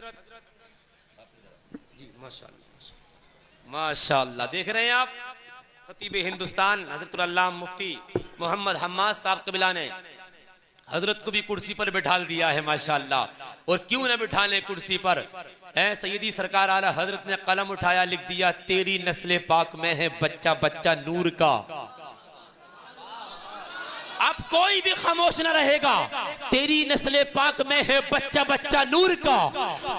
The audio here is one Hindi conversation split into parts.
जी माशाअल्लाह माशाअल्लाह। देख रहे हैं आप खतीब हिंदुस्तान हजरतुल अल्लामा मुफ्ती मोहम्मद हम्माद साहब कबिला ने हजरत को भी कुर्सी पर बिठा दिया है माशाअल्लाह। और क्यों न बिठाने कुर्सी पर, सैयदी सरकार आला हजरत ने कलम उठाया, लिख दिया तेरी नस्ले पाक में है बच्चा बच्चा नूर का। अब कोई भी खामोश न रहेगा, तेरी नस्ले पाक में है बच्चा बच्चा नूर का,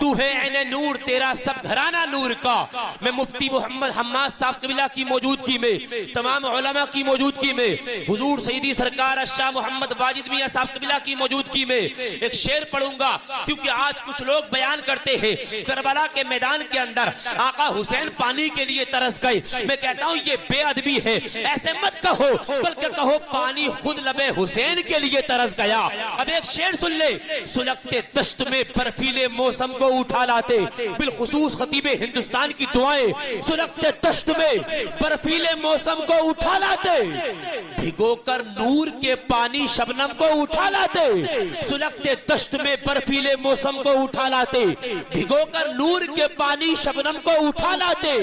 तू है ऐने नूर तेरा सब घराना नूर का। मैं मुफ्ती मोहम्मद हम्माद साहब कबिला की मौजूदगी में, तमाम उलमा की मौजूदगी में, हुजूर सैयदी सरकार शाह मोहम्मद वाजिद मियां साहब कबिला की मौजूदगी में एक शेर पढ़ूंगा, क्योंकि आज कुछ लोग बयान करते हैं करबला के मैदान के अंदर आका हुसैन पानी के लिए तरस गए। मैं कहता हूं ये बेअदबी है, ऐसे मत कहो, बल्कि कहो पानी खुद लबे हुसैन के लिए तरस गया। अब एक शेर सुन ले, सुलगते दश्त में बर्फीले मौसम को उठा लाते, बिलखुसूस खतीबे हिंदुस्तान की दुआएं, सुलगते दश्त में बर्फीले मौसम को उठा लाते, भिगोकर नूर के पानी शबनम को उठा लाते, सुलगते दश्त में बर्फीले मौसम को उठा लाते, भिगोकर नूर के पानी शबनम को उठा लाते।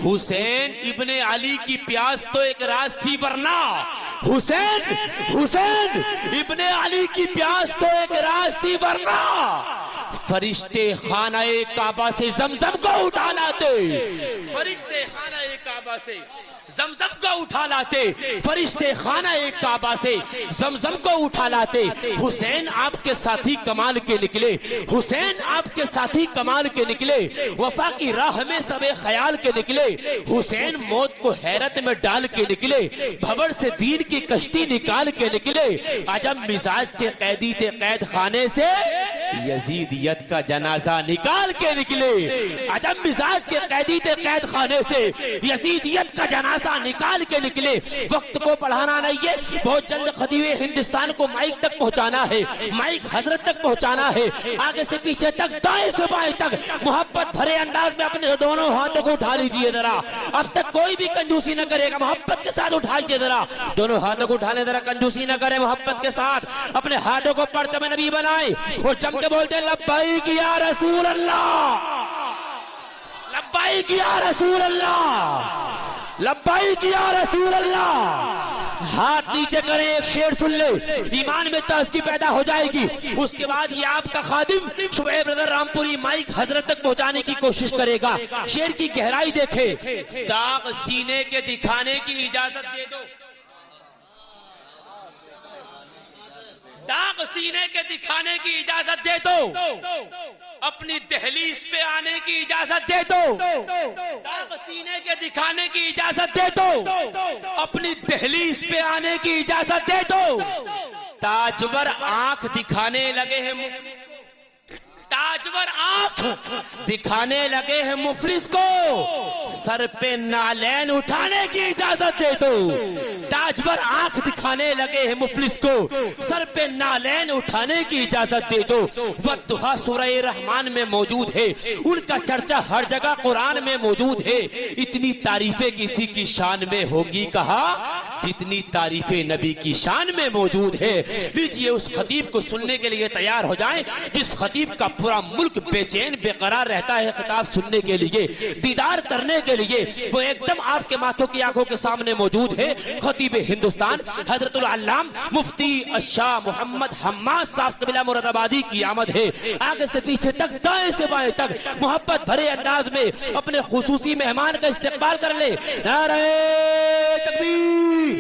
हुसैन इब्ने अली की प्यास तो एक राज थी, वरना हुसैन इब्ने अली की प्यास तो एक राज थी, वरना फरिश्ते खानाए काबा से जमजम को उठा लाते, फरिश्ते खानाए काबा से जमजम को उठा लाते, फरिश्ते खानाए काबा से जमजम को उठा लाते। हुसैन आपके साथी कमाल के निकले, हुसैन आपके साथी कमाल के निकले, वफा की राह में सबे ख्याल के निकले, हुसैन मौत को हैरत में डाल के निकले, भंवर से दीन की कश्ती निकाल के निकले, अजम मिजाज के कैदी थे कैद खाने से यजीदियत का जनाजा निकाल के निकले, अजम मिजाज के कैदी थे कैद खाने से यजीदियत का जनाजा निकाल के निकले। वक्त को बढ़ाना नहीं है, बहुत जल्द खतीबे हिंदुस्तान को माइक तक पहुंचाना है, माइक हजरत तक पहुंचाना है, आगे से पीछे तक दाएं से बाएं तक मोहब्बत भरे अंदाज में अपने दोनों हाथों को उठा लीजिए जरा। अब तक कोई भी कंजूसी न करेगा, मोहब्बत के साथ उठाइए जरा, दोनों हाथों को उठाने जरा, कंजूसी न करे, मोहब्बत के साथ अपने हाथों को परचम नबी बनाए और जम के बोलते लब्बैक या रसूल अल्लाह, लब्बैक या रसूल अल्लाह, लब्बैक या रसूल अल्लाह। हाथ नीचे करें, एक शेर सुन ले, ईमान में ताज़गी पैदा हो जाएगी। उसके बाद ये आपका खादिम शुएब ब्रदर रामपुरी माइक हजरत तक पहुंचाने की कोशिश करेगा। शेर की गहराई देखे, दाग सीने के दिखाने की इजाजत दे दो, दाग सीने के दिखाने की इजाजत दे दो, अपनी दहलीज पे आने की इजाजत दे दो, दाग सीने के दिखाने की इजाजत दे दो, अपनी दहलीज पे आने की इजाजत दे दो। ताजवर आंख दिखाने लगे हैं, ताजवर आंख दिखाने लगे हैं मुफलिस को, सर पे नालैन उठाने की इजाजत दे दो। ताजवर आंख दिखाने लगे हैं मुफलिस को, सर पे नालैन उठाने की इजाजत दे दो। वद्दुहा सूरह रहमान में मौजूद है, उनका चर्चा हर जगह कुरान में मौजूद है। इतनी तारीफें किसी की शान में होगी कहा, जितनी तारीफें नबी की शान में मौजूद है। लीजिए उस खतीब को सुनने के लिए तैयार हो जाएं, जिस खतीब का पूरा मुल्क बेचैन बेकरार रहता है खिताब सुनने के लिए, दीदार करने के लिए। वो एकदम आपके माथों की आंखों के सामने मौजूद है। खतीब हिंदुस्तान हजरतुल अल्लामा मुफ्ती शाह मोहम्मद हम्माद साहब कबिला मुरादाबादी की आमद है। आगे से पीछे तक, दाएं से बाएं तक मोहब्बत भरे अंदाज में अपने खुसूसी मेहमान का इस्तेमाल कर ले। नारे तकबीर,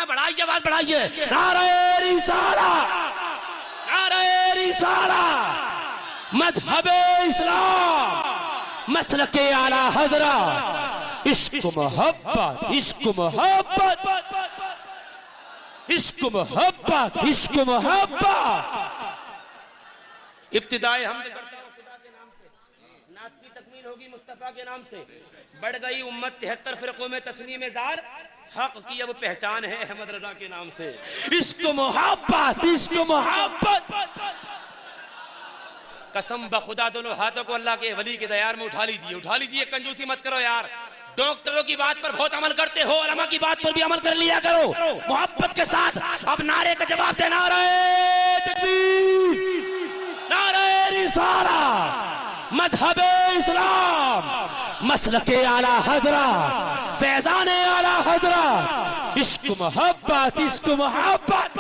बढ़ाइए, आवाज बढ़ाइए, नारे रिसाला, नारे रिसाला, मजहबे इस्लाम, मसलके आला हजरा, इश्क मोहब्बत, इश्क मोहब्बत, इश्क मोहब्बत, इश्क मोहब्बत। इब्तिदाए हम करता हूं खुदा के नाम से, नात की तकमील होगी मुस्तफा के नाम से। बढ़ गई उम्मत 73 फिरकों में तस्नीम जार, हक की अब पहचान है अहमद रजा के नाम से। इश्क मोहब्बत, इश्क मोहब्बत, कसम बखुदा दोनों हाथों को अल्लाह के वली के दयार में उठा लीजिए, उठा लीजिए, कंजूसी मत करो यार। डॉक्टरों की बात पर बहुत अमल करते हो, उलमा की बात पर भी अमल कर लिया करो मोहब्बत के साथ। अब नारे का जवाब देना रहे मजहब इस्लाम, मसलके आला हजरा, फैजान आला हजरा, इश्क मोहब्बत, इश्क मोहब्बत,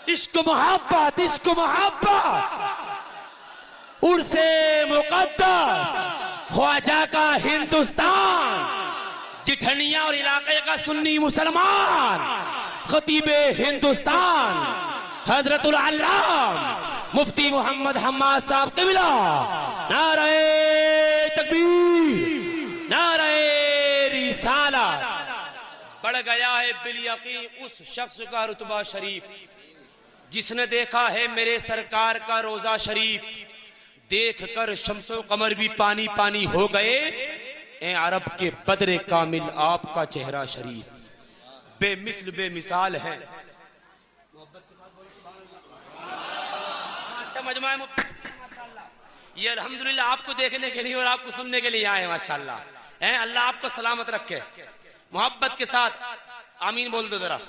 इश्क मोहब्बत, इश्क मोहब्बत, उर्से मुकद्दस ख्वाजा का हिंदुस्तान, जिठनिया और इलाके का सुन्नी मुसलमान, खतीबे हिंदुस्तान हजरतुल अल्लाम मुफ्ती मोहम्मद हम्माद साहब क़िबला, नारे तकबीर, नारे रिसालत। बढ़ गया है बिल यकीन उस शख्स का रुतबा शरीफ जिसने देखा है मेरे सरकार का रोजा शरीफ, देख कर शम्सो कमर भी पानी पानी हो गए, ए अरब के बदरे कामिल आपका चेहरा शरीफ बेमिसल बेमिसाल है। अच्छा मजमा ये अल्हम्दुलिल्लाह आपको देखने के लिए और आपको सुनने के लिए आए माशाल्लाह। अल्लाह आपको सलामत रखे। मोहब्बत के साथ आमीन बोल दो जरा।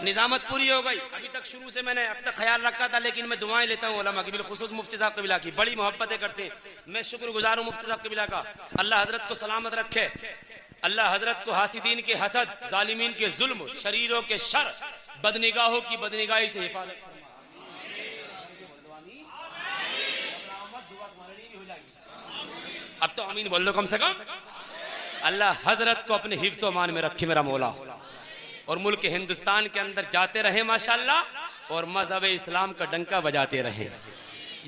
निजामत पूरी हो गई। अभी तक शुरू से मैंने अब तक ख्याल रखा था, लेकिन मैं दुआएं लेता हूँ उलमा की, बिलखुसूस मुफ्ती साहब क़िबला की, बड़ी मोहब्बतें करते हैं। मैं शुक्रगुजार हूँ मुफ्ती साहब क़िबला का। अल्लाह हजरत को सलामत रखे। अल्लाह हजरत को हासिदीन के हसद, जालिमीन के जुल्म, शरीरों के शर, बदनिगाहों की बदनिगाही से हिफाजत। अब तो आमीन बोल दो कम से कम। अल्लाह हजरत को अपने हिफ्ज़ व अमान में रखे मेरा मौला, और मुल्क हिंदुस्तान के अंदर जाते रहे माशाल्लाह, और मजहब इस्लाम का डंका बजाते रहे।